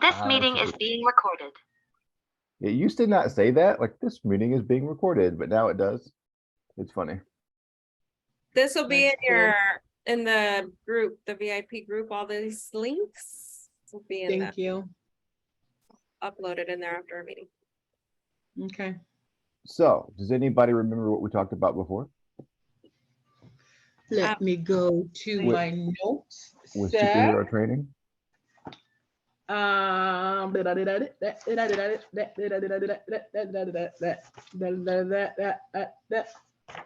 This meeting is being recorded. It used to not say that, like this meeting is being recorded, but now it does. It's funny. This will be That's in the group, the VIP group. All these links will be in Thank you. uploaded in there after our meeting. Okay. So, does anybody remember what we talked about before? Let me go to With- my notes. With Seth. superhero training?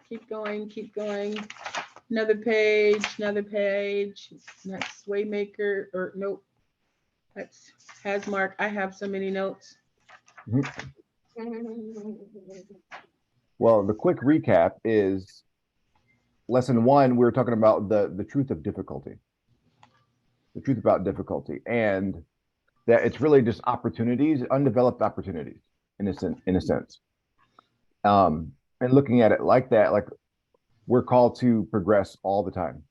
Keep going, keep going. Another page, another page. That's Waymaker, or nope. That's Hasmark. I have so many notes. Well, the quick recap is lesson 1, we were talking about the truth of difficulty. The truth about difficulty, and that it's really just opportunities, undeveloped opportunities in a sense. And looking at it like that, like we're called to progress all the time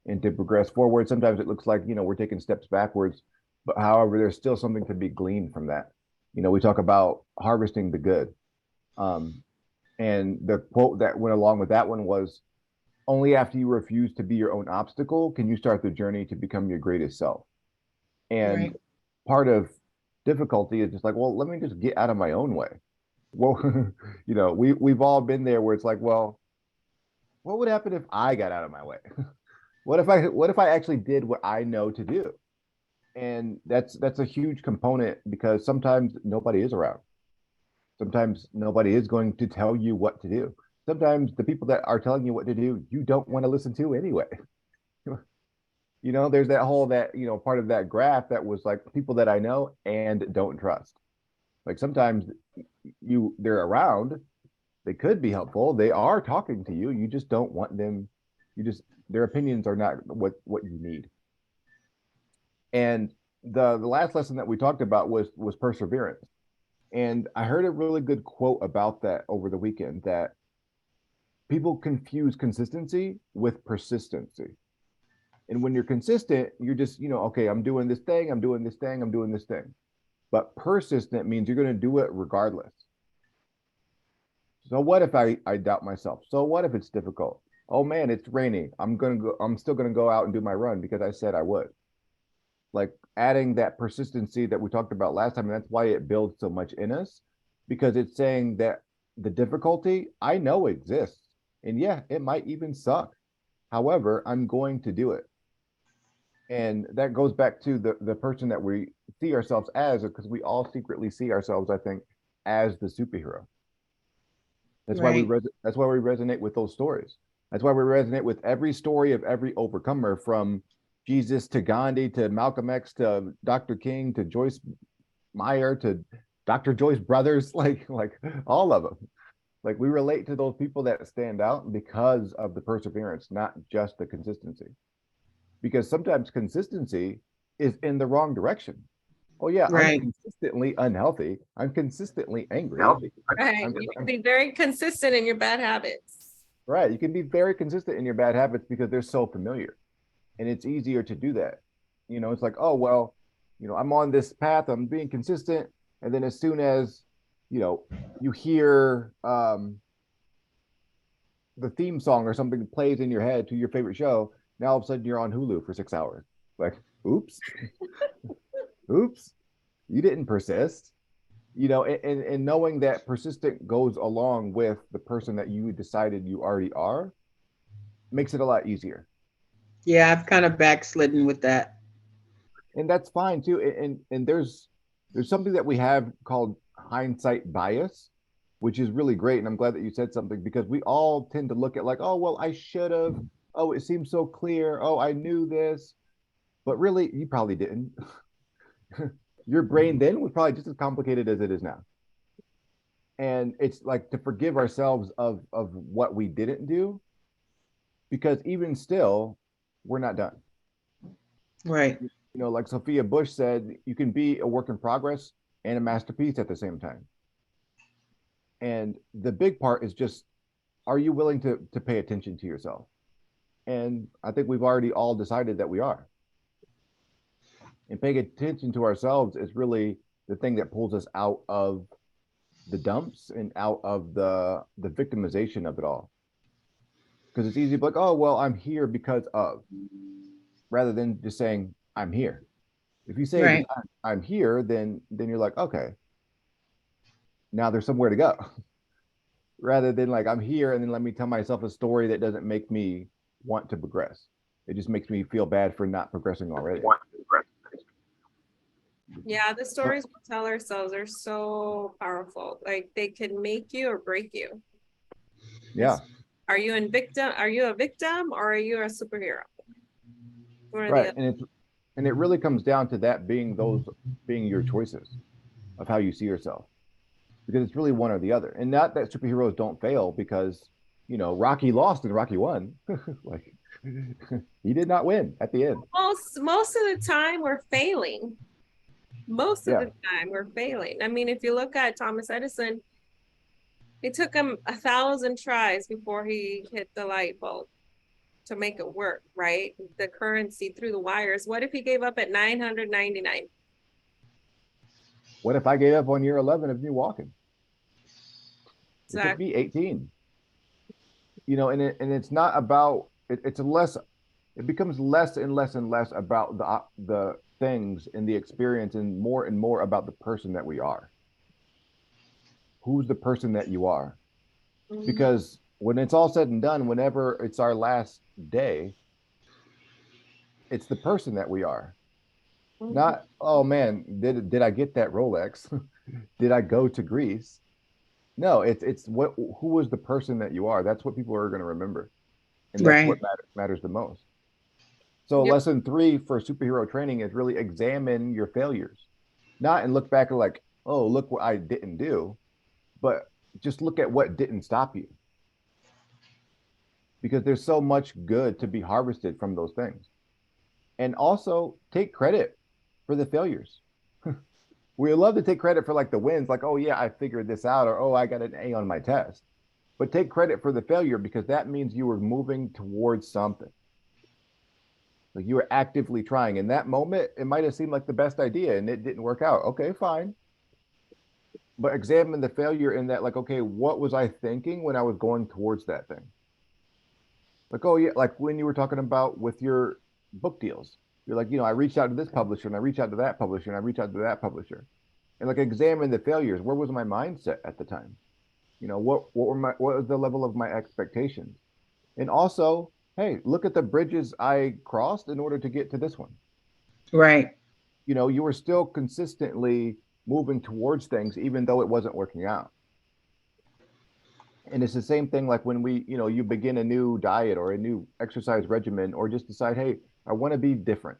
and to progress forward. Sometimes it looks like, we're taking steps backwards, but however, there's still something to be gleaned from that. We talk about harvesting the good. And the quote that went along with that one was, only after you refuse to be your own obstacle can you start the journey to become your greatest self. And Right. part of difficulty is just like, well, let me just get out of my own way. Well, we've all been there where it's like, well, what would happen if I got out of my way? What if I actually did what I know to do? And that's a huge component, because sometimes nobody is around. Sometimes nobody is going to tell you what to do. Sometimes the people that are telling you what to do, you don't want to listen to anyway. There's that whole part of that graph that was like people that I know and don't trust. Like sometimes they're around, they could be helpful, they are talking to you, you just don't want them, their opinions are not what you need. And the last lesson that we talked about was perseverance. And I heard a really good quote about that over the weekend, that people confuse consistency with persistency. And when you're consistent, you're just, okay, I'm doing this thing, I'm doing this thing, I'm doing this thing. But persistent means you're going to do it regardless. So what if I doubt myself? So what if it's difficult? Oh man, it's raining. I'm still going to go out and do my run because I said I would. Like adding that persistency that we talked about last time, and that's why it builds so much in us, because it's saying that the difficulty I know exists, and yeah, it might even suck. However, I'm going to do it. And that goes back to the person that we see ourselves as, because we all secretly see ourselves, I think, as the superhero. That's why that's why we resonate with those stories. That's why we resonate with every story of every overcomer, from Jesus to Gandhi to Malcolm X to Dr. King to Joyce Meyer to Dr. Joyce Brothers, like all of them. Like we relate to those people that stand out because of the perseverance, not just the consistency. Because sometimes consistency is in the wrong direction. Oh yeah, Right. I'm consistently unhealthy. I'm consistently angry. Right. You can be very consistent in your bad habits. Right. You can be very consistent in your bad habits because they're so familiar. And it's easier to do that. It's like, oh, well, I'm on this path, I'm being consistent. And then as soon as, you hear the theme song or something plays in your head to your favorite show, now all of a sudden you're on Hulu for 6 hours. Like, oops. Oops. You didn't persist. And knowing that persistent goes along with the person that you decided you already are makes it a lot easier. Yeah, I've kind of backslidden with that. And that's fine too. And there's something that we have called hindsight bias, which is really great. And I'm glad that you said something, because we all tend to look at like, oh, well, I should have. Oh, it seems so clear. Oh, I knew this. But really, you probably didn't. Your brain then was probably just as complicated as it is now. And it's like to forgive ourselves of what we didn't do, because even still, we're not done. Right. Like Sophia Bush said, you can be a work in progress and a masterpiece at the same time. And the big part is just, are you willing to pay attention to yourself? And I think we've already all decided that we are. And paying attention to ourselves is really the thing that pulls us out of the dumps and out of the victimization of it all. Because it's easy to be like, oh well, I'm here because of, rather than just saying I'm here. If you say just, Right. I'm here, then you're like, okay, now there's somewhere to go. Rather than like I'm here and then let me tell myself a story that doesn't make me want to progress. It just makes me feel bad for not progressing already. Yeah, the stories we tell ourselves are so powerful. Like they can make you or break you. Yeah. Are you a victim or are you a superhero? One or the Right. other. And it really comes down to that being your choices of how you see yourself. Because it's really one or the other. And not that superheroes don't fail, because Rocky lost and Rocky won. Like he did not win at the end. Most of the time we're failing. Most of Yeah. the time we're failing. I mean, if you look at Thomas Edison, it took him 1,000 tries before he hit the light bulb to make it work, right? The currency through the wires. What if he gave up at 999? What if I gave up on year 11 of me walking? It took Exactly. me 18. And it's not about it's a less it becomes less and less and less about the things and the experience, and more about the person that we are. Who's the person that you are? Mhm. Because when it's all said and done, whenever it's our last day, it's the person that we are. Mhm. Not, oh man, did I get that Rolex? Did I go to Greece? No, it's who was the person that you are. That's what people are going to remember, and that's what Right. matters the most. So Yep. lesson 3 for superhero training is really examine your failures, not and look back and like, oh, look what I didn't do, but just look at what didn't stop you, because there's so much good to be harvested from those things. And also take credit for the failures. We love to take credit for like the wins, like, oh yeah, I figured this out, or oh, I got an A on my test. But take credit for the failure, because that means you were moving towards something. Like you were actively trying. In that moment, it might have seemed like the best idea and it didn't work out. Okay, fine. But examine the failure in that, like, okay, what was I thinking when I was going towards that thing? Like, oh yeah, like when you were talking about with your book deals, you're like, I reached out to this publisher and I reached out to that publisher and I reached out to that publisher. And like examine the failures. Where was my mindset at the time? What was the level of my expectations? And also, hey, look at the bridges I crossed in order to get to this one. Right. You were still consistently moving towards things even though it wasn't working out. And it's the same thing like when you begin a new diet or a new exercise regimen, or just decide, hey, I want to be different.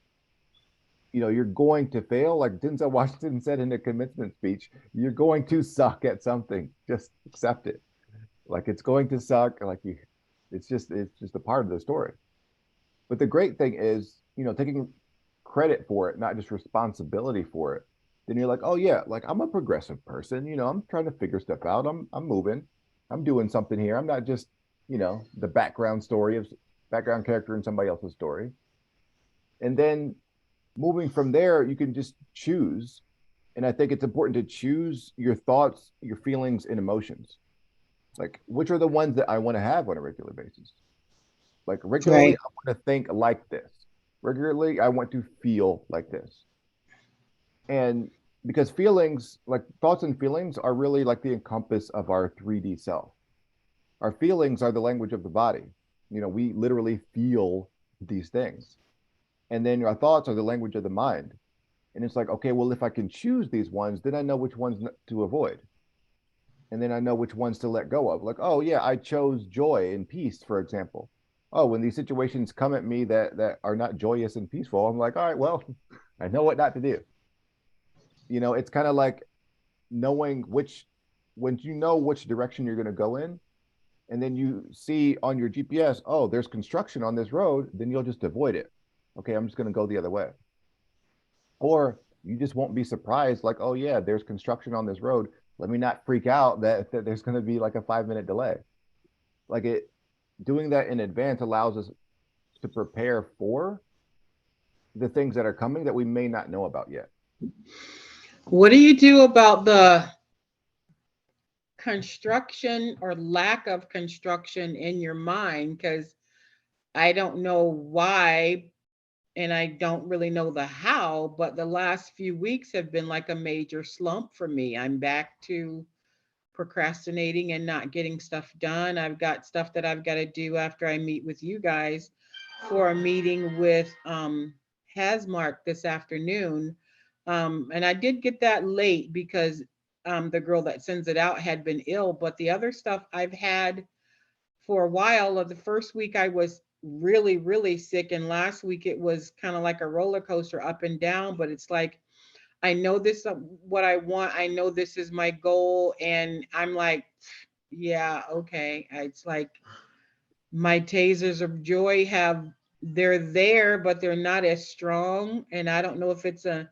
You're going to fail. Like Denzel Washington said in the commencement speech, you're going to suck at something. Just accept it. Like it's going to suck. It's just a part of the story. But the great thing is, taking credit for it, not just responsibility for it. Then you're like, oh yeah, like I'm a progressive person. I'm trying to figure stuff out. I'm moving. I'm doing something here. I'm not just, the background character in somebody else's story. And then moving from there, you can just choose. And I think it's important to choose your thoughts, your feelings, and emotions. Like, which are the ones that I want to have on a regular basis? Like, regularly, Right. I want to think like this. Regularly, I want to feel like this. And because feelings, like thoughts and feelings, are really like the encompass of our 3D self. Our feelings are the language of the body. We literally feel these things. And then our thoughts are the language of the mind. And it's like, okay, well, if I can choose these ones, then I know which ones to avoid. And then I know which ones to let go of. Like, oh yeah, I chose joy and peace, for example. Oh, when these situations come at me that are not joyous and peaceful, I'm like, all right, well, I know what not to do. It's kind of like knowing when you know which direction you're going to go in, and then you see on your GPS, oh, there's construction on this road, then you'll just avoid it. Okay, I'm just going to go the other way. Or you just won't be surprised, like, oh yeah, there's construction on this road. Let me not freak out that there's going to be like a 5 minute delay. Like doing that in advance allows us to prepare for the things that are coming that we may not know about yet. What do you do about the construction or lack of construction in your mind? Because I don't know why, and I don't really know the how, but the last few weeks have been like a major slump for me. I'm back to procrastinating and not getting stuff done. I've got stuff that I've got to do after I meet with you guys for a meeting with Hasmark this afternoon. And I did get that late because the girl that sends it out had been ill, but the other stuff I've had for a while. Of the first week I was really, really sick, and last week it was kind of like a roller coaster up and down, but it's like I know this is what I want. I know this is my goal. And I'm like, yeah, okay. It's like my tasers of joy they're there, but they're not as strong. And I don't know if it's now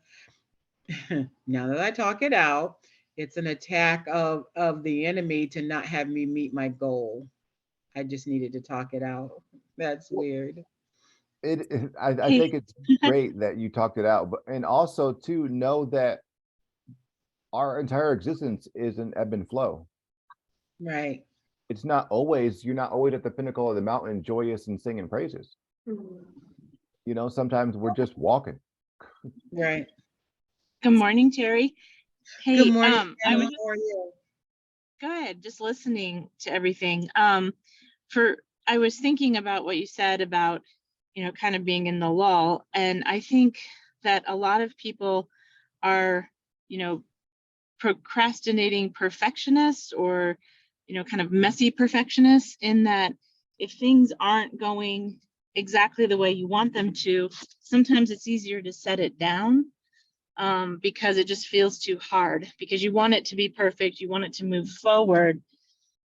that I talk it out, it's an attack of the enemy to not have me meet my goal. I just needed to talk it out. That's weird. I think it's great that you talked it out, but and also to know that our entire existence is an ebb and flow. Right. It's not always, you're not always at the pinnacle of the mountain, joyous and singing praises. You know, sometimes we're just walking. Right. Good morning, Terry. Hey, Good morning. I Anna. was How are you? good, just listening to everything. I was thinking about what you said about, kind of being in the lull, and I think that a lot of people are, procrastinating perfectionists or, kind of messy perfectionists, in that if things aren't going exactly the way you want them to, sometimes it's easier to set it down because it just feels too hard, because you want it to be perfect, you want it to move forward.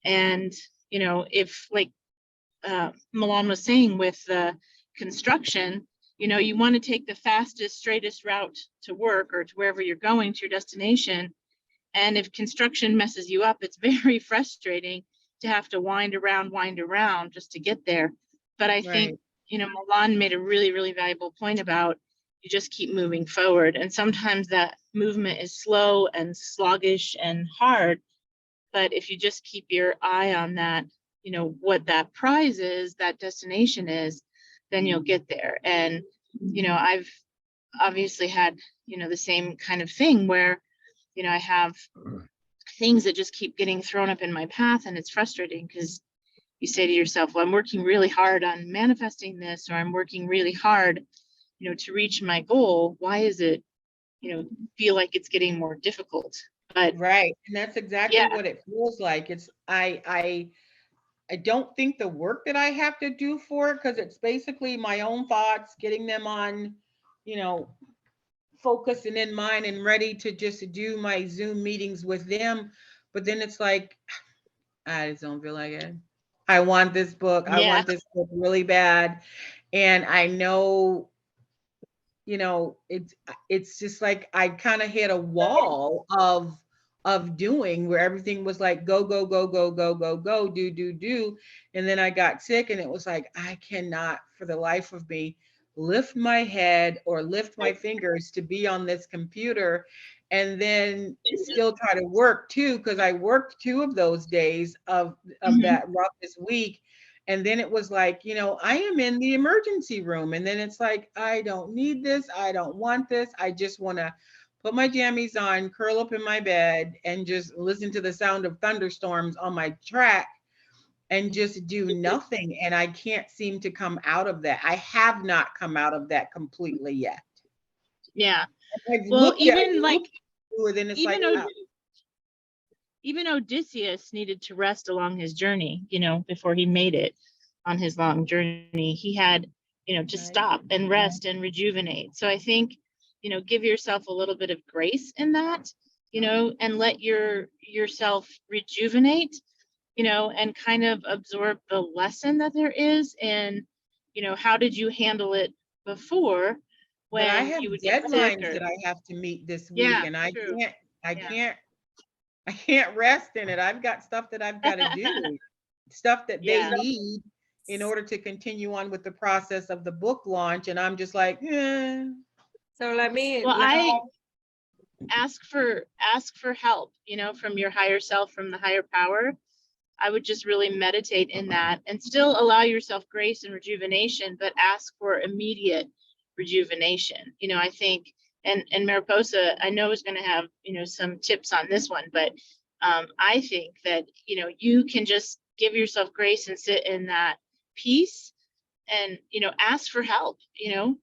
And, if like Milan was saying with the construction, you want to take the fastest, straightest route to work or to wherever you're going, to your destination. And if construction messes you up, it's very frustrating to have to wind around just to get there. But I think, Milan made a really, really valuable point about you just keep moving forward. And sometimes that movement is slow and sluggish and hard. But if you just keep your eye on that, what that prize is, that destination is, then you'll get there. And, I've obviously had, the same kind of thing where, I have things that just keep getting thrown up in my path, and it's frustrating because you say to yourself, well, I'm working really hard on manifesting this, or I'm working really hard, to reach my goal. Why is it, feel like it's getting more difficult? But right. And that's exactly what it feels like. It's I don't think the work that I have to do for it, because it's basically my own thoughts, getting them on, focused and in mind and ready to just do my Zoom meetings with them. But then it's like, I just don't feel like it. I want this book. I want this book really bad. And I know, it's just like I kind of hit a wall of doing, where everything was like go, go, go, go, go, go, go, do. And then I got sick, and it was like, I cannot for the life of me lift my head or lift my fingers to be on this computer and then still try to work too, because I worked 2 of those days of that roughest week. And then it was like, I am in the emergency room. And then it's like, I don't need this. I don't want this. I just want to put my jammies on, curl up in my bed, and just listen to the sound of thunderstorms on my track and just do nothing. And I can't seem to come out of that. I have not come out of that completely yet. Yeah. Well, even even Odysseus needed to rest along his journey, before he made it on his long journey. He had, to stop and rest and rejuvenate. So I think, give yourself a little bit of grace in that, and let yourself rejuvenate, and kind of absorb the lesson that there is. And, how did you handle it before? When I have you would get deadlines that I have to meet this week, and I can't rest in it. I've got stuff that I've got to do, stuff that they need. in order to continue on with the process of the book launch. And I'm just like, So let me, Well, let- I ask for help, you know, from your higher self, from the higher power. I would just really meditate in that and still allow yourself grace and rejuvenation, but ask for immediate rejuvenation. You know, I think, and Mariposa, I know is going to have, you know, some tips on this one, but I think that, you know, you can just give yourself grace and sit in that peace and, you know, ask for help, you know,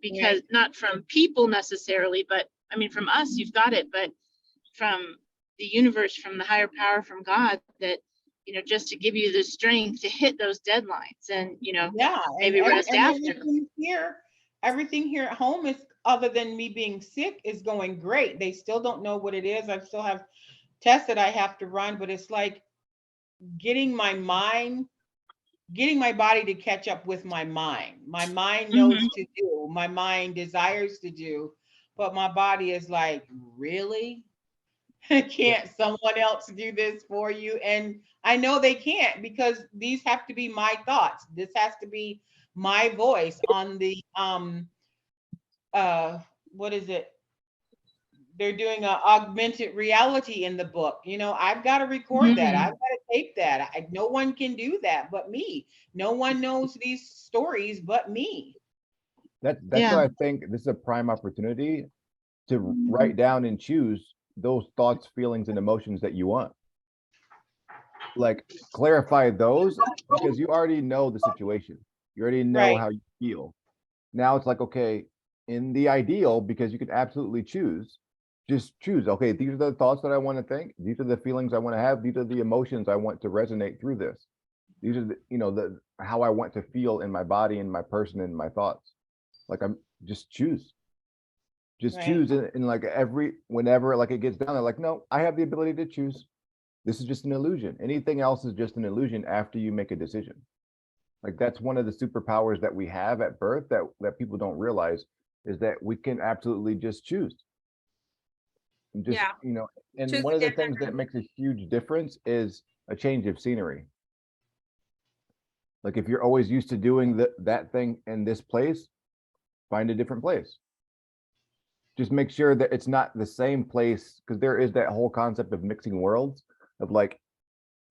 because not from people necessarily, but I mean, from us, you've got it, but from the universe, from the higher power, from God, that, you know, just to give you the strength to hit those deadlines and, you know, yeah. maybe rest after. Everything here at home is, other than me being sick, is going great. They still don't know what it is. I still have tests that I have to run, but it's like getting my body to catch up with my mind. My mind knows to do, my mind desires to do, but my body is like, really? Can't someone else do this for you? And I know they can't, because these have to be my thoughts. This has to be my voice on the what is it? They're doing a augmented reality in the book. You know, I've got to record that. I've got to tape that. No one can do that but me. No one knows these stories but me. That's Yeah. why I think this is a prime opportunity to write down and choose those thoughts, feelings, and emotions that you want. Like, clarify those, because you already know the situation. You already know Right. how you feel. Now it's like, okay, in the ideal, because you can absolutely choose, just choose, okay, these are the thoughts that I want to think. These are the feelings I want to have. These are the emotions I want to resonate through this. These are the, you know, the how I want to feel in my body and my person and my thoughts. Like, I'm just choose. Just Right. choose in like whenever like it gets down, they're like, no, I have the ability to choose. This is just an illusion. Anything else is just an illusion after you make a decision. Like, that's one of the superpowers that we have at birth that people don't realize, is that we can absolutely just choose. And just, Yeah. you know, and Choose one of the again. things that makes a huge difference is a change of scenery. Like, if you're always used to doing that thing in this place, find a different place. Just make sure that it's not the same place, because there is that whole concept of mixing worlds, of like,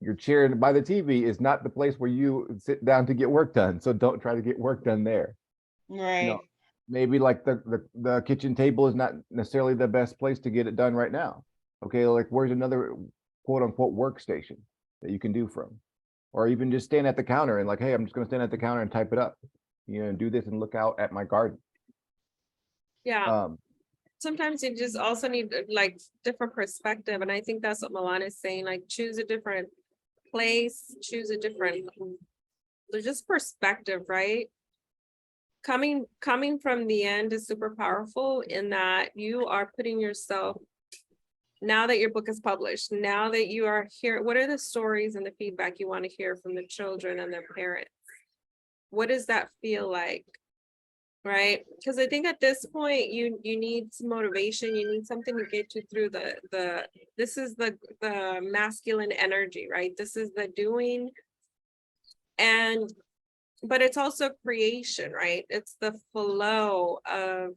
your chair by the TV is not the place where you sit down to get work done. So don't try to get work done there. Right. You know, maybe like the kitchen table is not necessarily the best place to get it done right now. Okay, like, where's another quote unquote workstation that you can do from? Or even just stand at the counter and like, hey, I'm just going to stand at the counter and type it up, you know, and do this and look out at my garden. Yeah. Sometimes you just also need like different perspective. And I think that's what Milan is saying, like, choose a different place, choose a different, just perspective, right? Coming from the end is super powerful in that you are putting yourself, now that your book is published, now that you are here, what are the stories and the feedback you want to hear from the children and their parents? What does that feel like? Right? Because I think at this point you need some motivation, you need something to get you through this is the masculine energy, right? This is the doing, but it's also creation, right? It's the flow of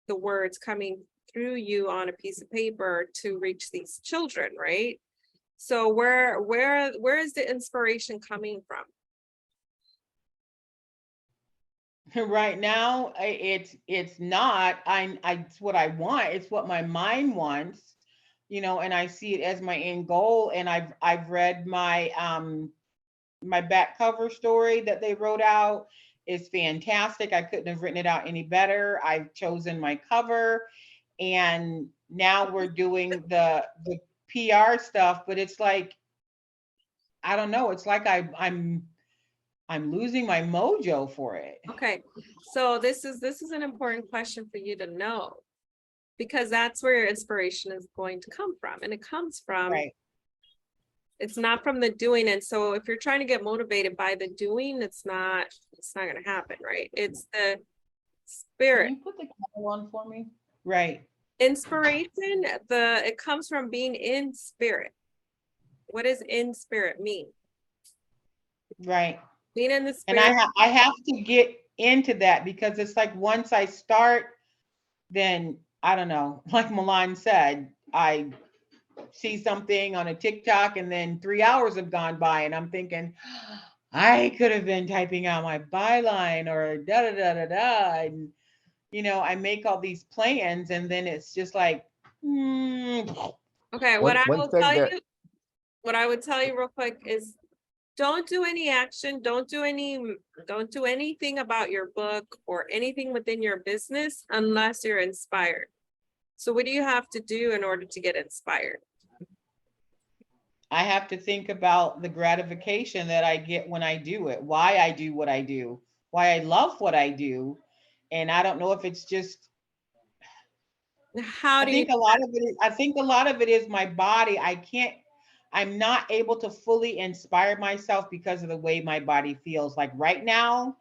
the words coming through you on a piece of paper to reach these children, right? So where is the inspiration coming from? Right now, it's not. It's what I want. It's what my mind wants, you know, and I see it as my end goal. And I've read my my back cover story that they wrote out is fantastic. I couldn't have written it out any better. I've chosen my cover, and now we're doing the PR stuff. But it's like, I don't know. It's like I'm losing my mojo for it. Okay, so this is an important question for you to know, because that's where your inspiration is going to come from, and it comes from, Right. it's not from the doing. And so if you're trying to get motivated by the doing, it's not going to happen, right? It's the spirit. Can you put the camera on for me? Right. Inspiration, it comes from being in spirit. What does in spirit mean? Right. Being in the And spirit. I have to get into that because it's like once I start, then I don't know, like Milan said, I see something on a TikTok and then 3 hours have gone by and I'm thinking, I could have been typing out my byline or da da da da da. And, I make all these plans and then it's just like, Okay, One thing that what I would tell you real quick is don't do any action, don't do anything about your book or anything within your business unless you're inspired. So what do you have to do in order to get inspired? I have to think about the gratification that I get when I do it, why I do what I do, why I love what I do. And I don't know if it's just, How I do you think a lot of it is, I think a lot of it is my body. I'm not able to fully inspire myself because of the way my body feels. Like right now,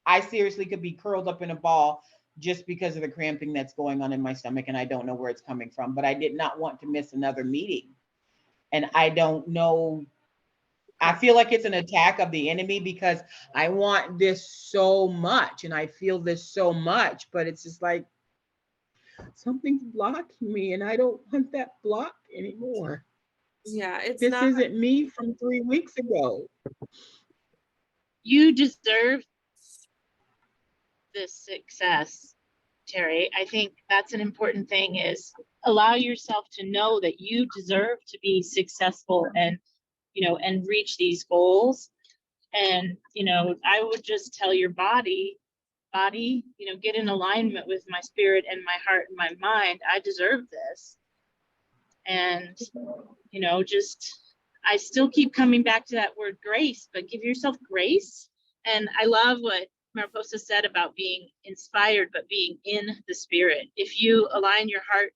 I seriously could be curled up in a ball just because of the cramping that's going on in my stomach and I don't know where it's coming from, but I did not want to miss another meeting. And I don't know, I feel like it's an attack of the enemy because I want this so much and I feel this so much, but it's just like something's blocking me and I don't want that block anymore. Yeah, it's This not. isn't me from 3 weeks ago. You deserve this success, Terry. I think that's an important thing, is allow yourself to know that you deserve to be successful and, and reach these goals. And, I would just tell your body, get in alignment with my spirit and my heart and my mind. I deserve this. And, I still keep coming back to that word grace, but give yourself grace. And I love what Mariposa said about being inspired, but being in the spirit. If you align your heart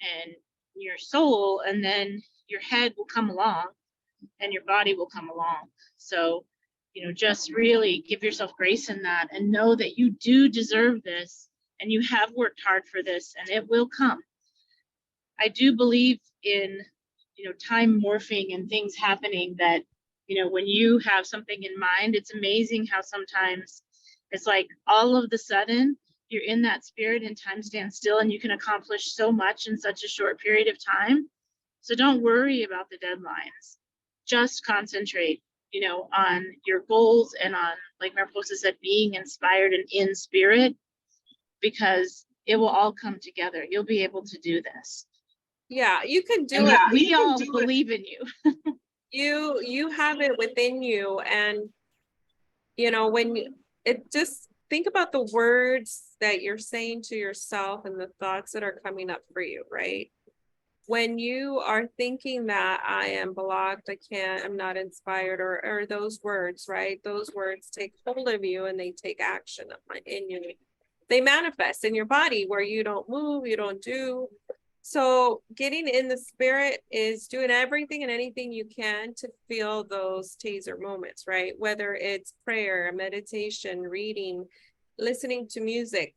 and your soul, and then your head will come along and your body will come along. So, just really give yourself grace in that and know that you do deserve this and you have worked hard for this and it will come. I do believe in, time morphing and things happening that, when you have something in mind, it's amazing how sometimes it's like all of the sudden you're in that spirit and time stands still and you can accomplish so much in such a short period of time. So don't worry about the deadlines. Just concentrate, on your goals and on, like Mariposa said, being inspired and in spirit, because it will all come together. You'll be able to do this. Yeah, you can do And it. we all believe in you. You have it within you, and when it just think about the words that you're saying to yourself and the thoughts that are coming up for you, right? When you are thinking that I am blocked, I'm not inspired, or those words, right? Those words take hold of you and they take action in you. They manifest in your body where you don't move, you don't do. So getting in the spirit is doing everything and anything you can to feel those taser moments, right? Whether it's prayer, meditation, reading, listening to music.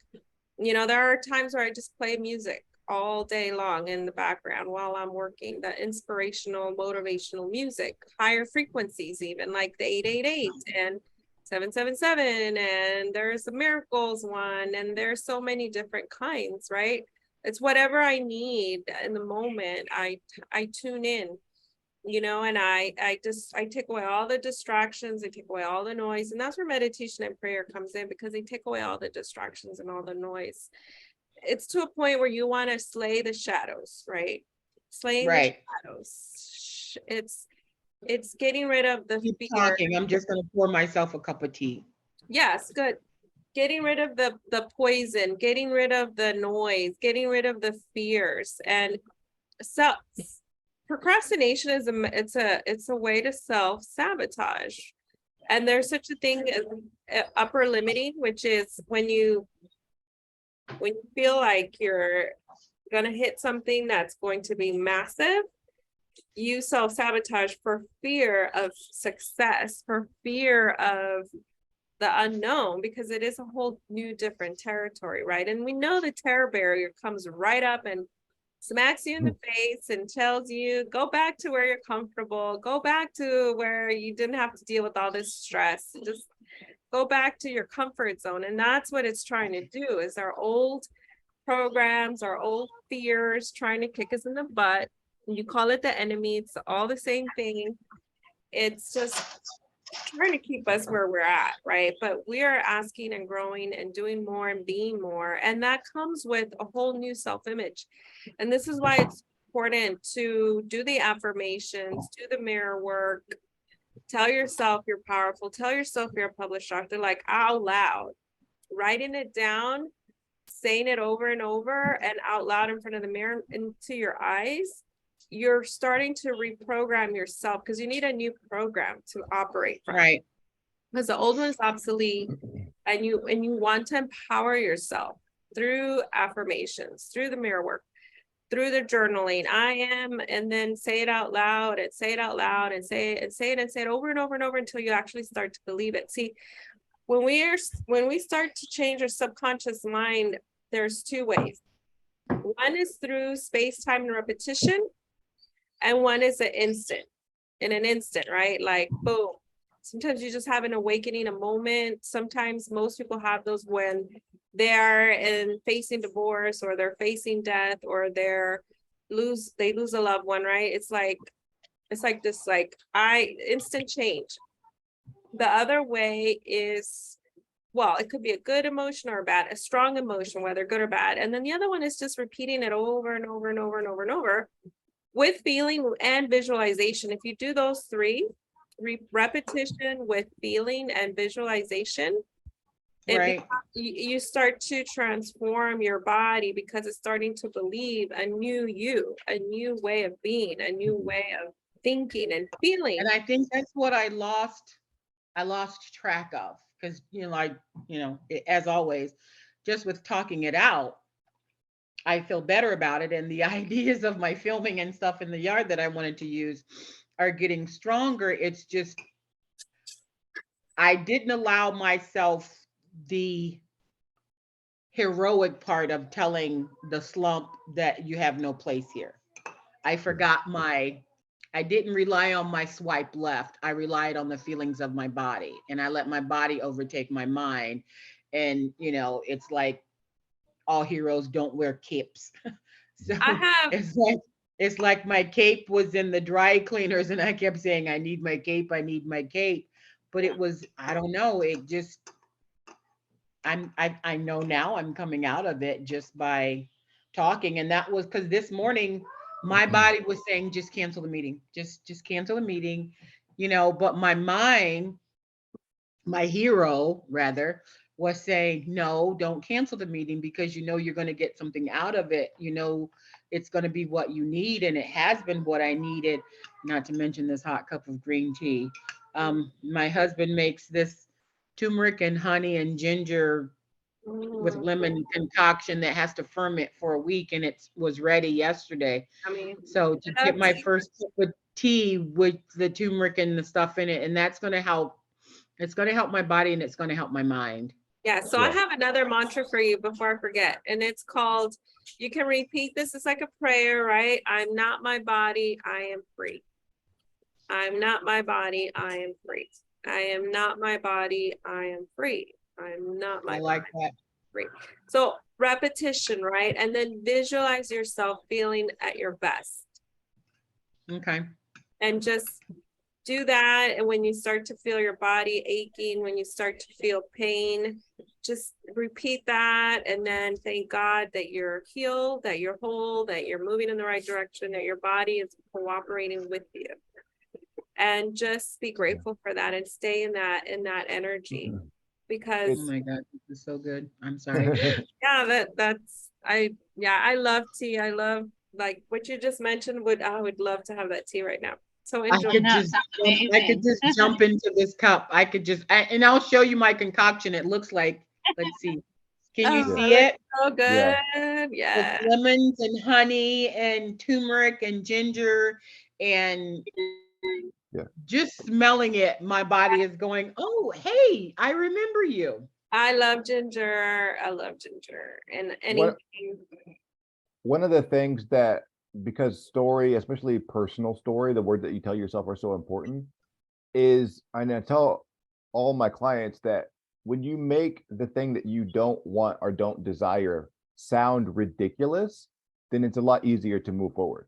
There are times where I just play music all day long in the background while I'm working, the inspirational, motivational music, higher frequencies, even like the 888 and 777. And there's the miracles one, and there's so many different kinds, right? It's whatever I need in the moment. I tune in, and I take away all the distractions. I take away all the noise, and that's where meditation and prayer comes in, because they take away all the distractions and all the noise. It's to a point where you want to slay the shadows, right? Slaying Right. the shadows. It's getting rid of the Keep fear. talking. I'm just going to pour myself a cup of tea. Yes, good. Getting rid of the poison, getting rid of the noise, getting rid of the fears. And so procrastination is it's a way to self-sabotage. And there's such a thing as upper limiting, which is when you feel like you're gonna hit something that's going to be massive, you self-sabotage for fear of success, for fear of the unknown, because it is a whole new different territory, right? And we know the terror barrier comes right up and smacks you in the face and tells you, go back to where you're comfortable, go back to where you didn't have to deal with all this stress. Just go back to your comfort zone. And that's what it's trying to do, is our old programs, our old fears trying to kick us in the butt. You call it the enemy, it's all the same thing. It's just trying to keep us where we're at, right? But we are asking and growing and doing more and being more. And that comes with a whole new self-image. And this is why it's important to do the affirmations, do the mirror work, tell yourself you're powerful, tell yourself you're a published author, like out loud, writing it down, saying it over and over and out loud in front of the mirror into your eyes. You're starting to reprogram yourself, because you need a new program to operate from. Right. Because the old one is obsolete, and you want to empower yourself through affirmations, through the mirror work, through the journaling. I am, and then say it out loud and say it out loud and say it and say it and say it over and over and over until you actually start to believe it. See, when we start to change our subconscious mind, there's two ways. One is through space, time, and repetition. And one is in an instant, right? Like, boom. Sometimes you just have an awakening, a moment. Sometimes most people have those when they're facing divorce, or they're facing death, or they lose a loved one, right? It's like this, instant change. The other way is, well, it could be a good emotion or a strong emotion, whether good or bad. And then the other one is just repeating it over and over and over and over and over, with feeling and visualization. If you do those three, repetition with feeling and visualization, Right. You start to transform your body, because it's starting to believe a new you, a new way of being, a new way of thinking and feeling. And I think that's what I lost track of, because, as always, just with talking it out, I feel better about it. And the ideas of my filming and stuff in the yard that I wanted to use are getting stronger. It's just, I didn't allow myself the heroic part of telling the slump that you have no place here. I didn't rely on my swipe left. I relied on the feelings of my body, and I let my body overtake my mind. And, it's like, all heroes don't wear capes. So it's like my cape was in the dry cleaners, and I kept saying, I need my cape, I need my cape. But it was, I don't know, it just, I know now I'm coming out of it just by talking. And that was because this morning my body was saying, just cancel the meeting, just cancel the meeting, but my mind, my hero rather, was saying, no, don't cancel the meeting, because you're going to get something out of it. It's going to be what you need. And it has been what I needed, not to mention this hot cup of green tea. My husband makes this turmeric and honey and ginger with lemon concoction that has to ferment for a week, and it was ready yesterday. So to get my first cup of tea with the turmeric and the stuff in it, and that's going to help. It's going to help my body, and it's going to help my mind. Yeah, so I have another mantra for you before I forget, and it's called, you can repeat this, it's like a prayer, right? I'm not my body, I am free. I'm not my body, I am free. I am not my body, I am free. I'm not my body, that. Free. So repetition, right? And then visualize yourself feeling at your best. Okay. And just do that. And when you start to feel your body aching, when you start to feel pain, just repeat that. And then thank God that you're healed, that you're whole, that you're moving in the right direction, that your body is cooperating with you. And just be grateful for that and stay in that energy. Because oh my God, this is so good. I'm sorry. Yeah, I love tea. I love, like what you just mentioned. I would love to have that tea right now. So enjoy. I could just jump into this cup. And I'll show you my concoction. It looks like, let's see. Can you see it? So good. Yeah. With lemons and honey and turmeric and ginger, and just smelling it, my body is going, oh, hey, I remember you. I love ginger. And anything. one of the things that, because story, especially personal story, the words that you tell yourself are so important, is, and I tell all my clients that when you make the thing that you don't want or don't desire sound ridiculous, then it's a lot easier to move forward.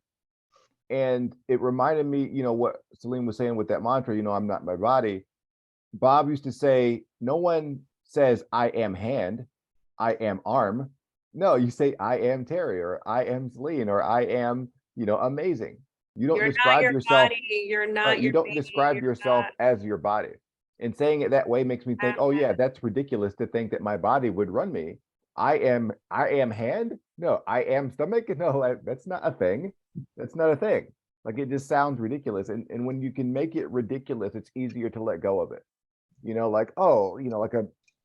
And it reminded me, what Celine was saying with that mantra, I'm not my body. Bob used to say, no one says I am hand, I am arm. No, you say I am Terry, or I am Celine, or I am, amazing. You don't You're not describe your yourself, body, you're not right? You your don't baby, describe you're yourself not as your body. And saying it that way makes me think, oh yeah, that's ridiculous to think that my body would run me. I am hand? No, I am stomach? No, that's not a thing. That's not a thing. Like, it just sounds ridiculous. And when you can make it ridiculous, it's easier to let go of it. Like, oh,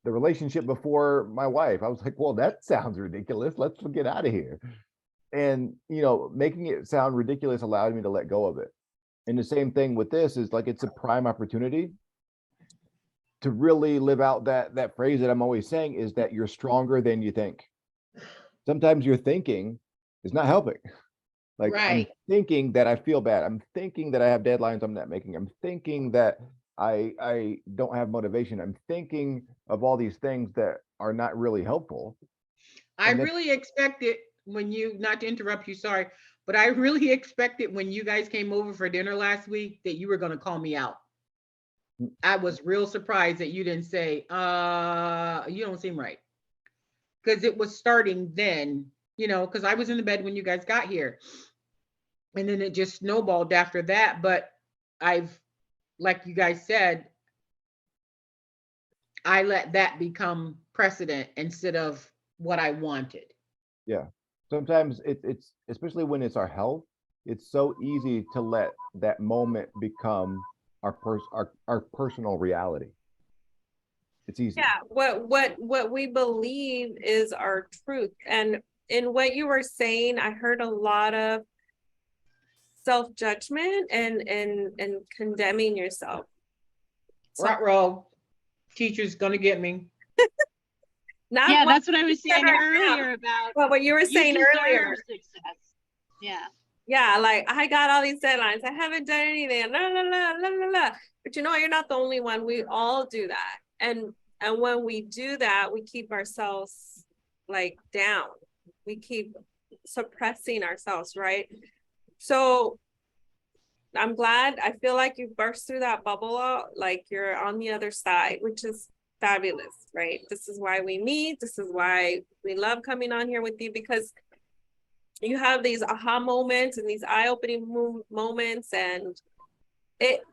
the relationship before my wife, I was like, well, that sounds ridiculous. Let's get out of here. And, making it sound ridiculous allowed me to let go of it. And the same thing with this is, like, it's a prime opportunity to really live out that phrase that I'm always saying, is that you're stronger than you think. Sometimes your thinking is not helping. Like, I'm Right. thinking that I feel bad. I'm thinking that I have deadlines I'm not making. I'm thinking that I don't have motivation. I'm thinking of all these things that are not really helpful. I And that, really expected when you, not to interrupt you, sorry, but I really expected when you guys came over for dinner last week that you were going to call me out. I was real surprised that you didn't say, you don't seem right. Because it was starting then, because I was in the bed when you guys got here. And then it just snowballed after that. But I've, like you guys said, I let that become precedent instead of what I wanted. yeah. Sometimes it's especially when it's our health, it's so easy to let that moment become our personal reality. It's easy. yeah, what we believe is our truth. And in what you were saying, I heard a lot of self-judgment and condemning yourself. So Right, row. Teacher's gonna get me. not Yeah, what that's what I was you said saying right now, earlier about but what you were you saying deserve earlier. success. Yeah. Yeah, like, I got all these deadlines. I haven't done anything. La la la la la la. But you're not the only one. We all do that. And when we do that, we keep ourselves like down. We keep suppressing ourselves, right? So I'm glad. I feel like you burst through that bubble out, like you're on the other side, which is fabulous, right? This is why we meet. This is why we love coming on here with you, because you have these aha moments and these eye-opening moments, and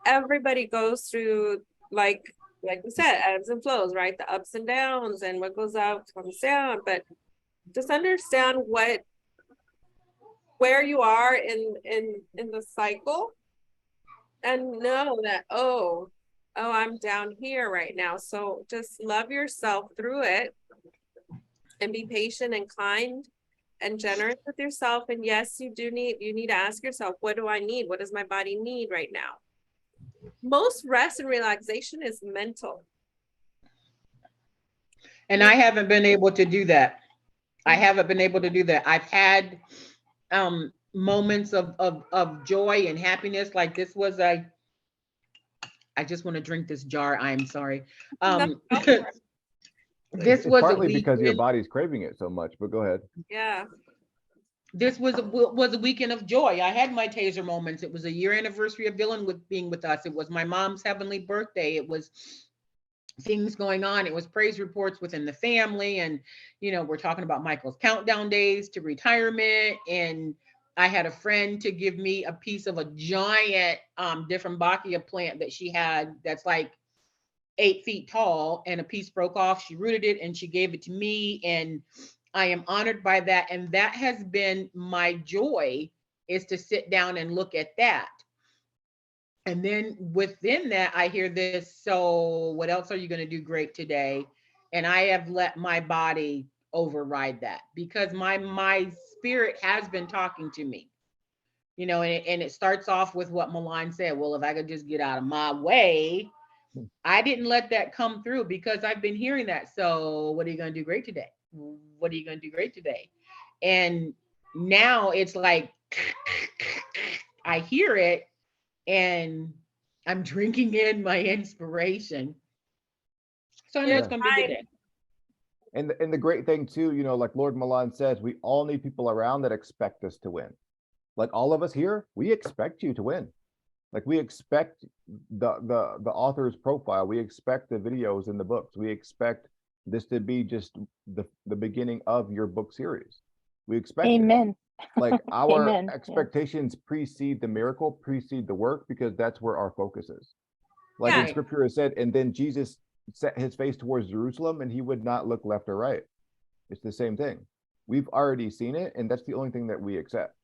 everybody goes through, like we said, ebbs and flows, right? The ups and downs, and what goes out comes down. But just understand where you are in the cycle, and know that, oh, I'm down here right now. So just love yourself through it, and be patient and kind and generous with yourself. And yes, you need to ask yourself, what do I need? What does my body need right now? Most rest and relaxation is mental. And I haven't been able to do that. I haven't been able to do that. I've had moments of joy and happiness. Like this was I just want to drink this jar. I'm sorry. This It's was a partly because your weekend. body's craving it so much, but go ahead. Yeah. This was a weekend of joy. I had my taser moments. It was a year anniversary of Dylan being with us. It was my mom's heavenly birthday. It was things going on. It was praise reports within the family. And, we're talking about Michael's countdown days to retirement. And I had a friend to give me a piece of a giant Dieffenbachia plant that she had that's like 8 feet tall, and a piece broke off. She rooted it and she gave it to me. And I am honored by that. And that has been my joy, is to sit down and look at that. And then within that, I hear this, so what else are you going to do great today? And I have let my body override that, because my spirit has been talking to me, and it starts off with what Milan said. Well, if I could just get out of my way, I didn't let that come through, because I've been hearing that. So what are you going to do great today? What are you going to do great today? And now it's like I hear it and I'm drinking in my inspiration. So I know Yeah. it's gonna be a good day. And the great thing too, you know, like Lord Milan says, we all need people around that expect us to win. Like all of us here, we expect you to win. Like we expect the author's profile, we expect the videos in the books, we expect this to be just the beginning of your book series. We expect it. Amen. Like our Amen. Yeah. expectations precede the miracle, precede the work, because that's where our focus is. Like in Yeah. scripture it said, and then Jesus set his face towards Jerusalem and he would not look left or right. It's the same thing. We've already seen it, and that's the only thing that we accept.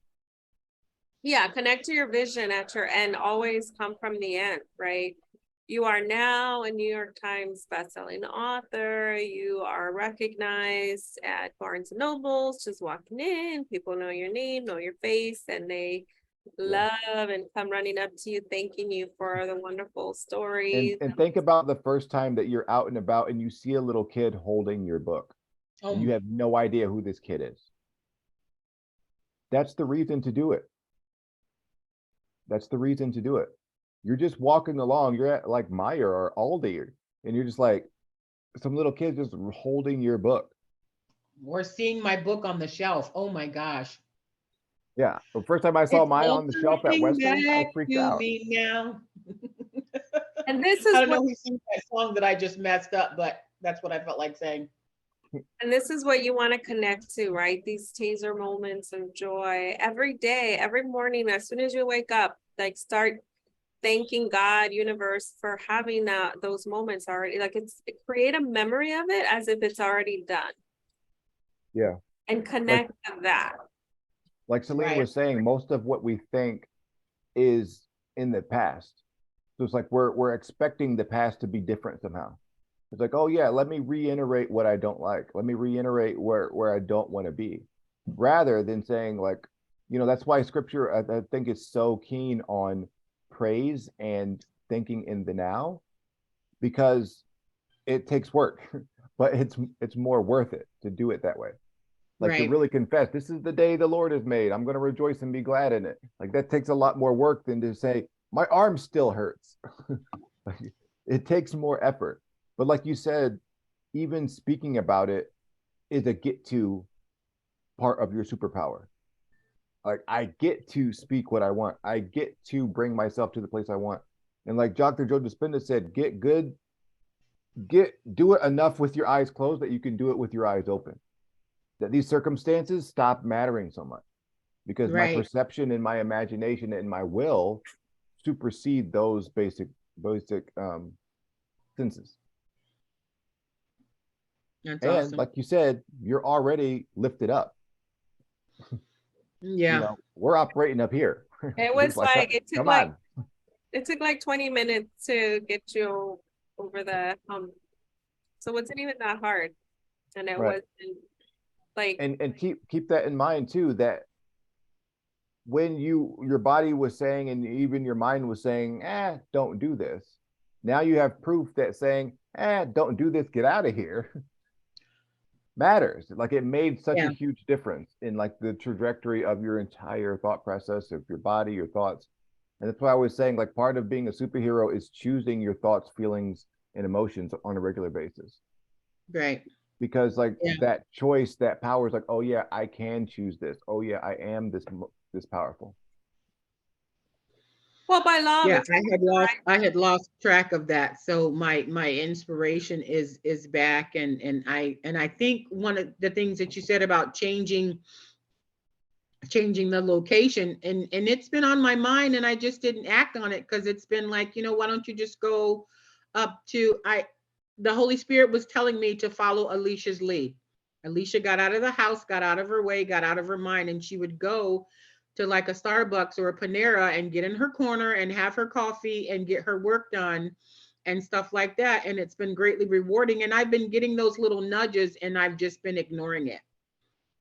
Yeah, connect to your vision at your end. Always come from the end, right? You are now a New York Times bestselling author. You are recognized at Barnes and Nobles, just walking in. People know your name, know your face, and they love and come running up to you, thanking you for the wonderful stories. And think about the first time that you're out and about and you see a little kid holding your book and you Oh, have no idea who this kid is. That's the reason to do it. That's the reason to do it. You're just walking along, you're at like Meyer or Aldi, and you're just like some little kid just holding your book. or seeing my book on the shelf. Oh my gosh. Yeah. The first time I saw It's mine all on the shelf at coming Western, I back freaked to out. me now. And this I is don't know what who sings that song that I just messed up, but that's what I felt like saying. you want to connect to, right? These taser moments of joy every day, every morning, as soon as you wake up, like start thanking God, universe, for having those moments already. Like create a memory of it as if it's already done. Yeah. And connect to that. Like Selena Right. was saying, most of what we think is in the past. So it's like we're expecting the past to be different somehow. It's like, oh yeah, let me reiterate what I don't like. Let me reiterate where I don't want to be. Rather than saying like, you know, that's why scripture I think is so keen on praise and thinking in the now, because it takes work, but it's more worth it to do it that way. Like to Right. really confess, this is the day the Lord has made. I'm going to rejoice and be glad in it. Like that takes a lot more work than to say, my arm still hurts. It takes more effort. But like you said, even speaking about it is a get to part of your superpower. Like I get to speak what I want. I get to bring myself to the place I want. And like Dr. Joe Dispenza said, get good, do it enough with your eyes closed that you can do it with your eyes open. That these circumstances stop mattering so much because my Right. perception and my imagination and my will supersede those basic senses. That's And awesome. like you said, you're already lifted up. Yeah. You know, we're operating up here. It was like come on. it took like 20 minutes to get you over the so it wasn't even that hard. And it Right. wasn't like And keep that in mind too, that when your body was saying and even your mind was saying, don't do this. Now you have proof that saying, don't do this, get out of here, matters. Like it made such Yeah. a huge difference in like the trajectory of your entire thought process of your body, your thoughts. And that's why I was saying like part of being a superhero is choosing your thoughts, feelings, and emotions on a regular basis. Right. Because like Yeah. that choice, that power is like, oh yeah, I can choose this. Oh yeah, I am this powerful. well by law. Yeah, I had lost track of that. So my inspiration is back, and I think one of the things that you said about changing the location, and it's been on my mind, and I just didn't act on it because it's been like, why don't you just go up to the Holy Spirit was telling me to follow Alicia's lead. Alicia got out of the house, got out of her way, got out of her mind, and she would go to like a Starbucks or a Panera and get in her corner and have her coffee and get her work done and stuff like that. And it's been greatly rewarding. And I've been getting those little nudges and I've just been ignoring it.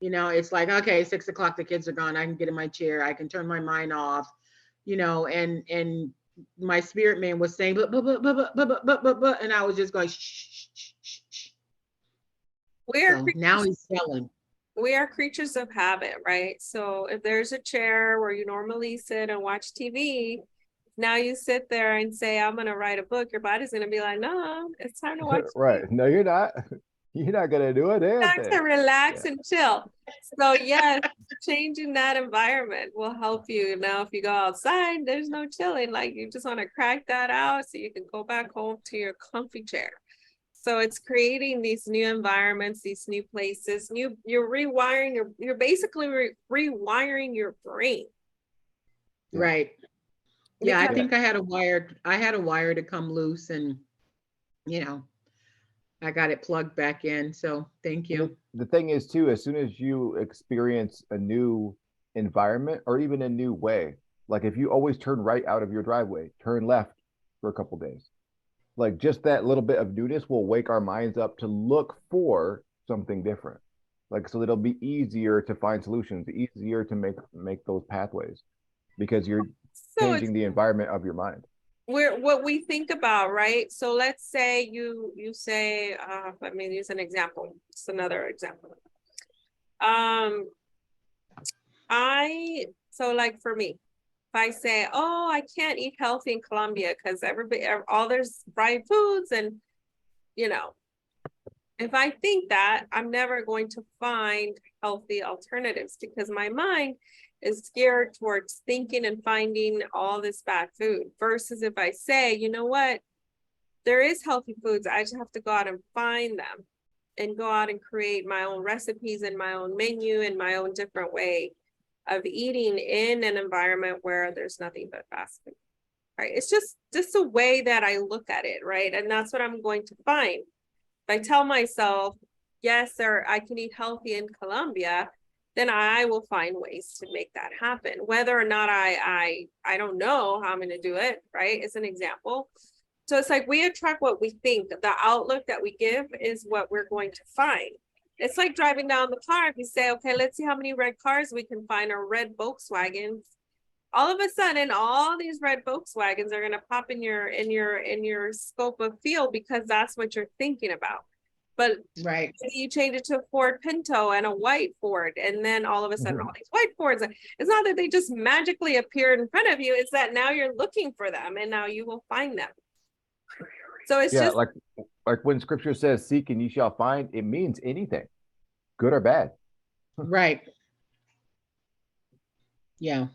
It's like, okay, 6 o'clock, the kids are gone. I can get in my chair. I can turn my mind off, and my spirit man was saying, but, and I was just going, shh, shh, shh, shh. Where So now he's telling. we are creatures of habit, right? So if there's a chair where you normally sit and watch TV, now you sit there and say, I'm gonna write a book, your body's gonna be like, no, it's time to watch Right. TV. No, you're not. You're not gonna do a damn Time to thing. relax Yeah. and chill. So yes, changing that environment will help you. Now, if you go outside, there's no chilling. Like you just want to crack that out so you can go back home to your comfy chair. So it's creating these new environments, these new places, you're rewiring you're basically rewiring your brain. Yeah. Right. Yeah, I Because- think I had a wire to come loose, and you know, I got it plugged back in. So thank And you. the thing is too, as soon as you experience a new environment or even a new way, like if you always turn right out of your driveway, turn left for a couple days, like just that little bit of newness will wake our minds up to look for something different. Like so it'll be easier to find solutions, easier to make those pathways because you're so it's changing the environment of your mind. what we think about, right? So let's say you say, let me use an example. It's another example. So like for me, if I say, oh, I can't eat healthy in Colombia because everybody, all there's fried foods, and you know, if I think that, I'm never going to find healthy alternatives because my mind is geared towards thinking and finding all this bad food. Versus if I say, you know what, there is healthy foods, I just have to go out and find them and go out and create my own recipes and my own menu and my own different way of eating in an environment where there's nothing but fast food, right? It's just a way that I look at it, right? And that's what I'm going to find. If I tell myself, yes, sir, I can eat healthy in Colombia, then I will find ways to make that happen. Whether or not I don't know how I'm going to do it, right? It's an example. So it's like we attract what we think. The outlook that we give is what we're going to find. It's like driving down the car. If you say, okay, let's see how many red cars we can find, or red Volkswagens. All of a sudden, all these red Volkswagens are going to pop in your scope of field because that's what you're thinking about. But Right. you change it to a Ford Pinto and a white Ford, and then all of a sudden, all these white Fords. It's not that they just magically appeared in front of you. It's that now you're looking for them, and now you will find them. So it's Yeah, just like when scripture says seek and you shall find, it means anything, good or bad. Right. Yeah,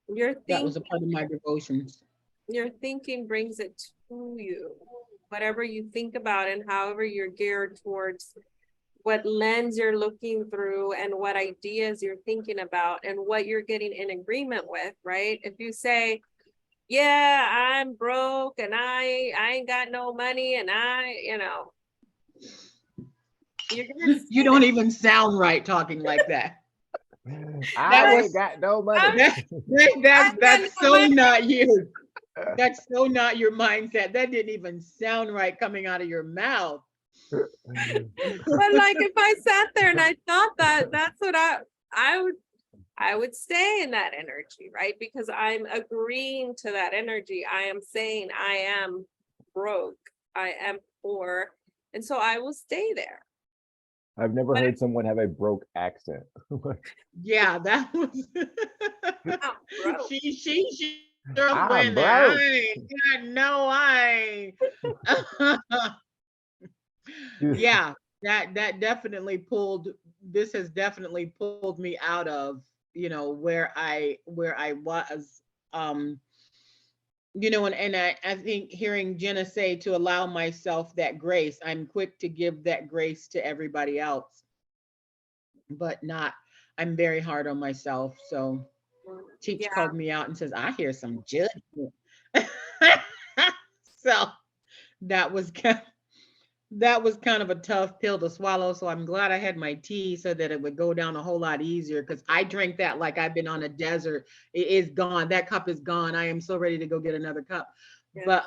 your that was think a part of my devotions. your thinking brings it to you. Whatever you think about and however you're geared towards, what lens you're looking through and what ideas you're thinking about and what you're getting in agreement with, right? If you say, yeah, I'm broke and I ain't got no money and you're gonna You don't even sound right talking like that. I was- ain't got no money. That's so not you. That's so not your mindset. That didn't even sound right coming out of your mouth. but like if I sat there and I thought that, that's what I would stay in that energy, right? Because I'm agreeing to that energy. I am saying I am broke, I am poor, and so I will stay there. I've never heard someone have a broke accent. Yeah, that was. I'm broke. She sure I'm went there. broke. I yeah, that definitely pulled. This has definitely pulled me out of where I was. And I think hearing Jenna say to allow myself that grace, I'm quick to give that grace to everybody else, but not. I'm very hard on myself. So Cheech Yeah. called me out and says, I hear some judgment. So that was kind of a tough pill to swallow. So I'm glad I had my tea so that it would go down a whole lot easier, because I drank that like I've been on a desert. It is gone. That cup is gone. I am so ready to go get another cup. Yeah. But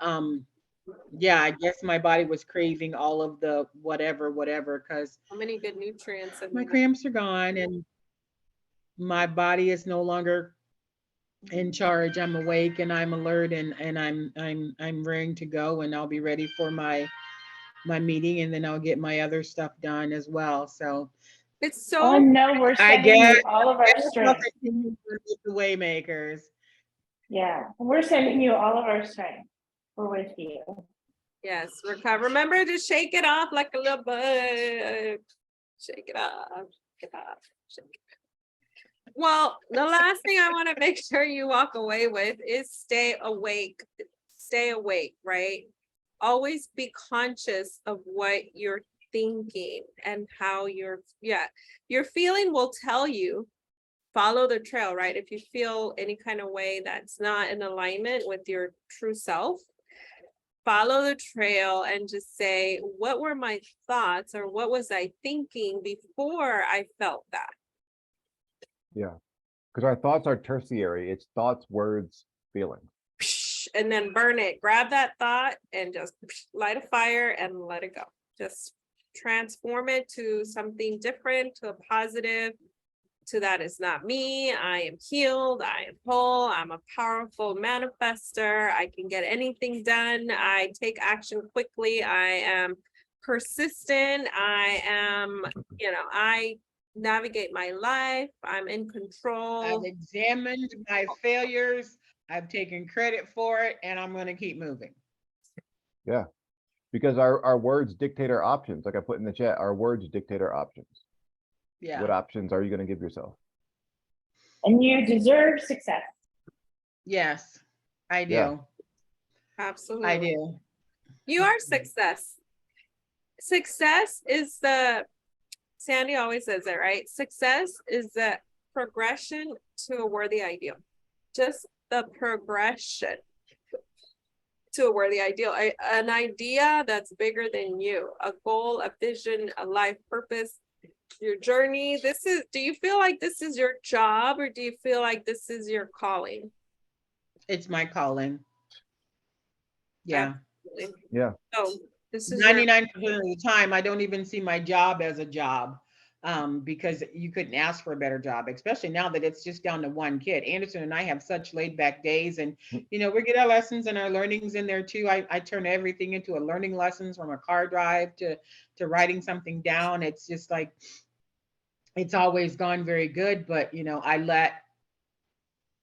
yeah, I guess my body was craving all of the whatever, because How many good nutrients and my cramps are gone and my body is no longer in charge. I'm awake and I'm alert and I'm raring to go, and I'll be ready for my meeting, and then I'll get my other stuff done as well. So It's Oh so no, we're I sending guess. you all of our I'll strength. continue with the Waymakers. Yeah, we're sending you all of our strength. We're with you. yes, recover. Remember to shake it off like a little bug. Shake it off, shake it off, shake it. Well, the last thing I want to make sure you walk away with is stay awake. Stay awake, right? Always be conscious of what you're thinking and how your feeling will tell you. Follow the trail, right? If you feel any kind of way that's not in alignment with your true self, follow the trail and just say, what were my thoughts or what was I thinking before I felt that? Yeah. Because our thoughts are tertiary. It's thoughts, words, feelings. And then burn it. Grab that thought and just light a fire and let it go. Just transform it to something different, to a positive, to that is not me. I am healed. I am whole. I'm a powerful manifester. I can get anything done. I take action quickly. I am persistent. I am, I navigate my life. I'm in control. I've examined my failures. I've taken credit for it, and I'm going to keep moving. Yeah. Because our words dictate our options. Like I put in the chat, our words dictate our options. Yeah. What options are you going to give yourself? And you deserve success. Yes, I do. Yeah. Absolutely. I do. You are success. Success is Sandy always says it, right? Success is the progression to a worthy ideal. Just the progression to a worthy ideal. An idea that's bigger than you, a goal, a vision, a life purpose, your journey. Do you feel like this is your job or do you feel like this is your calling? It's my calling. Yeah. Absolutely. Yeah. So this is 99% of the time, I don't even see my job as a job, because you couldn't ask for a better job, especially now that it's just down to one kid. Anderson and I have such laid back days, and we get our lessons and our learnings in there too. I turn everything into a learning lessons, from a car drive to writing something down. It's just like, it's always gone very good, but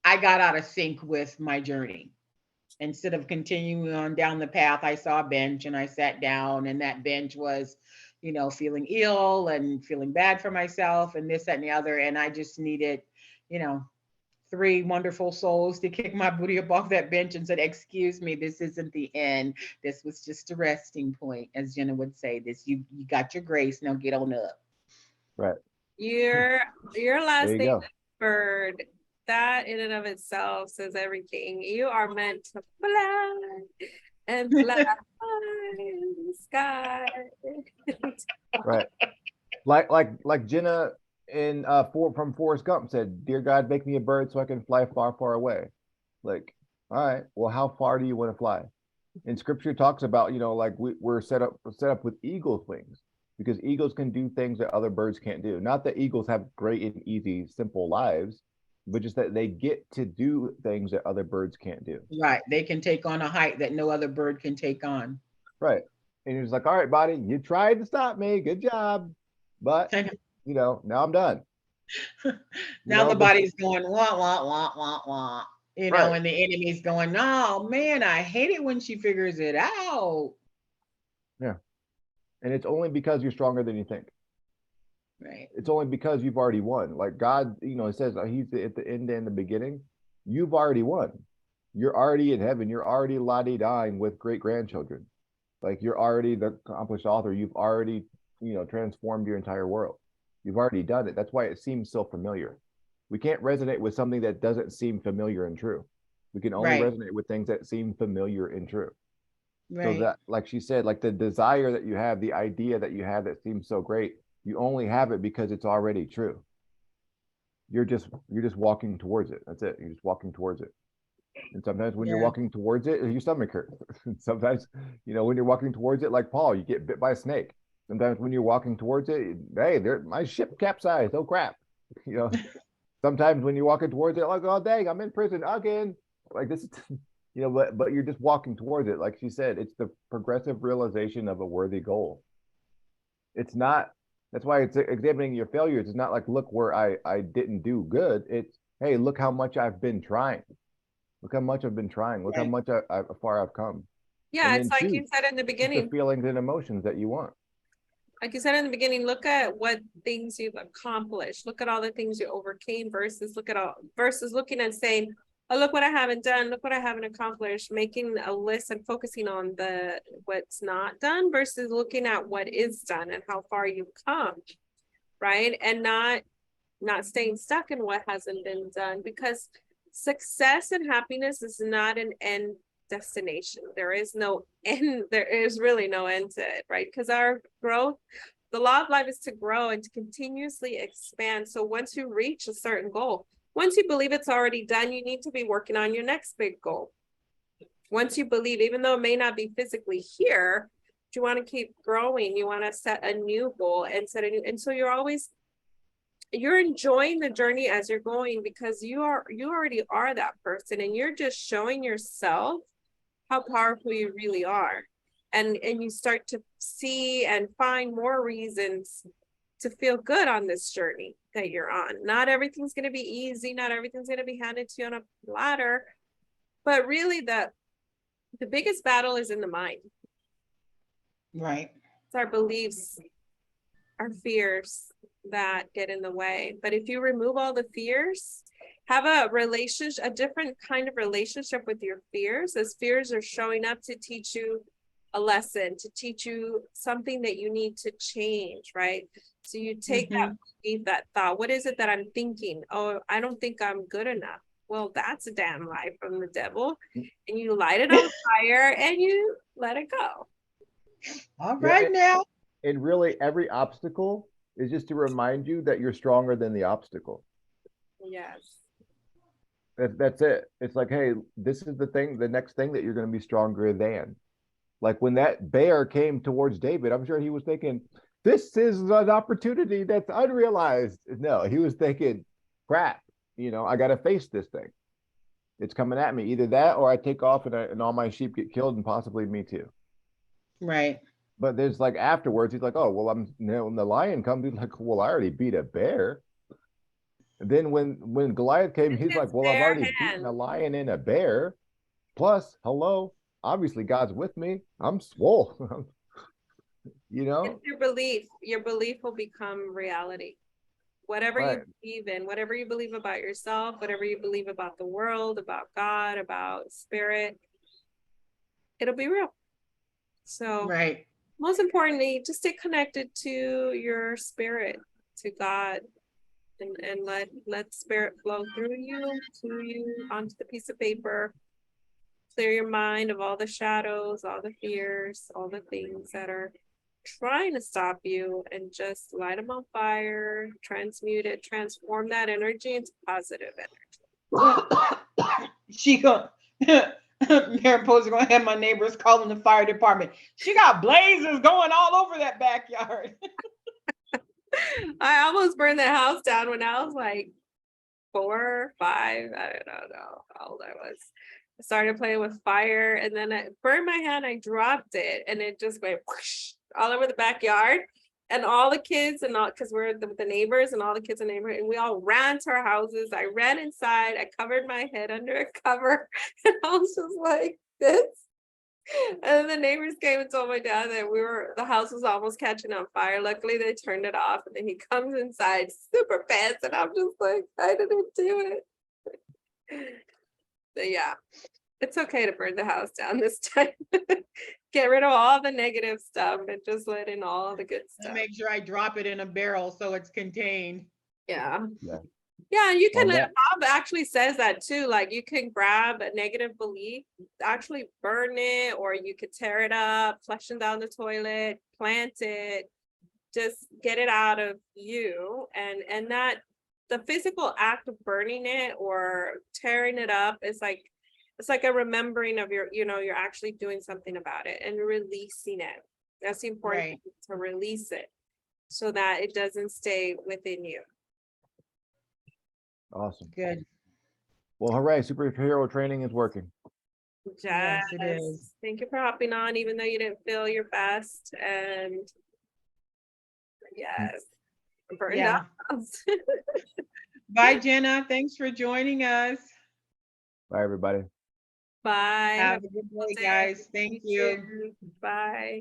I got out of sync with my journey. Instead of continuing on down the path, I saw a bench and I sat down, and that bench was, feeling ill and feeling bad for myself and this, that, and the other. And I just needed, 3 wonderful souls to kick my booty up off that bench and said, excuse me, this isn't the end. This was just a resting point, as Jenna would say. You got your grace, now get on up. Right. Your last There you name go. is Bird. That in and of itself says everything. You are meant to fly and fly in the sky. Right. Like Jenna from Forrest Gump said, "Dear God, make me a bird so I can fly far, far away." Like, all right, well, how far do you want to fly? And Scripture talks about, like we're set up with eagle's wings, because eagles can do things that other birds can't do. Not that eagles have great and easy, simple lives, but just that they get to do things that other birds can't do. Right. They can take on a height that no other bird can take on. Right. And he's like, all right, buddy, you tried to stop me. Good job. But, now I'm done. Now the body's going, wah, wah, wah, wah, wah. Right. And the enemy's going, oh, man, I hate it when she figures it out. Yeah. And it's only because you're stronger than you think. Right. It's only because you've already won. Like God, it says he's at the end and the beginning. You've already won. You're already in heaven. You're already la-di-dying with great grandchildren. Like you're already the accomplished author. You've already, transformed your entire world. You've already done it. That's why it seems so familiar. We can't resonate with something that doesn't seem familiar and true. We can only resonate with things that seem familiar and true. Right. So that, like she said, like the desire that you have, the idea that you have that seems so great, you only have it because it's already true. You're just walking towards it. That's it. You're just walking towards it. And sometimes when you're walking towards it, your stomach hurts. Sometimes, when you're walking towards it, like Paul, you get bit by a snake. Sometimes when you're walking towards it, hey, my ship capsized. Oh crap. Sometimes when you're walking towards it, like, oh dang, I'm in prison again. Like this, but you're just walking towards it. Like she said, it's the progressive realization of a worthy goal. It's not That's why it's examining your failures. It's not like, look where I didn't do good. It's, hey, look how much I've been trying. Look how much I've been trying. Look how Right. much far I've come. Yeah, And it's then like you choose said in the the beginning, feelings and emotions that you want. like you said in the beginning, look at what things you've accomplished. Look at all the things you overcame versus looking and saying, oh, look what I haven't done. Look what I haven't accomplished. Making a list and focusing on what's not done versus looking at what is done and how far you've come, right? And not staying stuck in what hasn't been done, because success and happiness is not an end destination. There is no end. There is really no end to it, right? Because our growth, the law of life is to grow and to continuously expand. So once you reach a certain goal, once you believe it's already done, you need to be working on your next big goal. Once you believe, even though it may not be physically here, you want to keep growing. You want to set a new goal and and so you're enjoying the journey as you're going, because you already are that person, and you're just showing yourself how powerful you really are. And you start to see and find more reasons to feel good on this journey that you're on. Not everything's going to be easy. Not everything's going to be handed to you on a platter, but really the biggest battle is in the mind. Right. It's our beliefs, our fears that get in the way. But if you remove all the fears, have a different kind of relationship with your fears, as fears are showing up to teach you a lesson, to teach you something that you need to change, right? So you take that belief, that thought, what is it that I'm thinking? Oh, I don't think I'm good enough. Well, that's a damn lie from the devil. And you light it on fire and you let it go. All right now. And really, every obstacle is just to remind you that you're stronger than the obstacle. Yes. That's it. It's like, hey, this is the next thing that you're going to be stronger than. Like when that bear came towards David, I'm sure he was thinking, this is an opportunity that's unrealized. No, he was thinking, crap, I got to face this thing. It's coming at me. Either that or I take off and all my sheep get killed, and possibly me too. Right. But there's like afterwards, he's like, oh, well, when the lion comes, he's like, well, I already beat a bear. And then when Goliath came, he's like, well, I've already beaten a lion and a bear. Plus, hello, obviously God's with me. I'm swole. It's your belief will become reality. Whatever Right. you believe in, whatever you believe about yourself, whatever you believe about the world, about God, about spirit, it'll be real. So Right. most importantly, just stay connected to your spirit, to God, and let spirit flow through you, to you, onto the piece of paper. Clear your mind of all the shadows, all the fears, all the things that are trying to stop you, and just light them on fire, transmute it, transform that energy into positive energy. She gonna Mariposa gonna have my neighbors calling the fire department. She got blazes going all over that backyard. I almost burned the house down when I was like 4, 5. I don't know how old I was. I started playing with fire, and then I burned my hand. I dropped it, and it just went whoosh, all over the backyard. And all the kids because we're the neighbors, and all the kids in the neighborhood, and we all ran to our houses. I ran inside. I covered my head under a cover, and I was just like this. And then the neighbors came and told my dad that the house was almost catching on fire. Luckily, they turned it off, and then he comes inside super fast, and I'm just like, I didn't do it. But yeah, it's okay to burn the house down this time. Get rid of all the negative stuff and just let in all the good And stuff. make sure I drop it in a barrel so it's contained. Yeah. Yeah. You can, Well, Bob actually says that too. Like you can grab a negative belief, actually burn it, or you could tear it up, flush it down the toilet, plant it, just get it out of you. And that the physical act of burning it or tearing it up is like, it's like a remembering of you're actually doing something about it and releasing it. That's the important thing, to release it so that it doesn't stay within you. Awesome. Good. Well, hooray, superhero training is working. Yes, it is. Thank you for hopping on, even though you didn't feel your best. And Yes. Burned Yeah. out. Bye, Jenna. Thanks for joining us. Bye, everybody. Bye. Have a good day, guys. Thank you. too. Bye.